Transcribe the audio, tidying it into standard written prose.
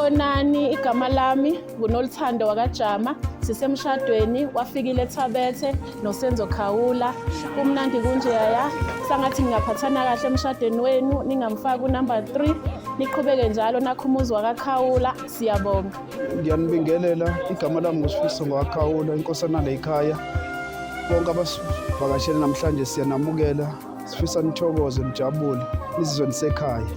Sawubonani, igama lami nguNoluthando wakwaJama. Sisemshadweni wafikile eThabethe noSenzo Khawula. Kumnandi kunjeyaya. Sangathi ngingaphathana kahle emshadweni wenu, ningamfaki unumber 3. Niqhubeke njalo nakho umuzi wakaKhawula. Siyabonga. Ngiyanibingelela, igama lami nguSifiso ngwaKhawula, inkosana lekhaya. Bonke abasivakashele namhlanje siyanamukela. Sifisa nithokoze nijabule, nizizwe nisekhaya.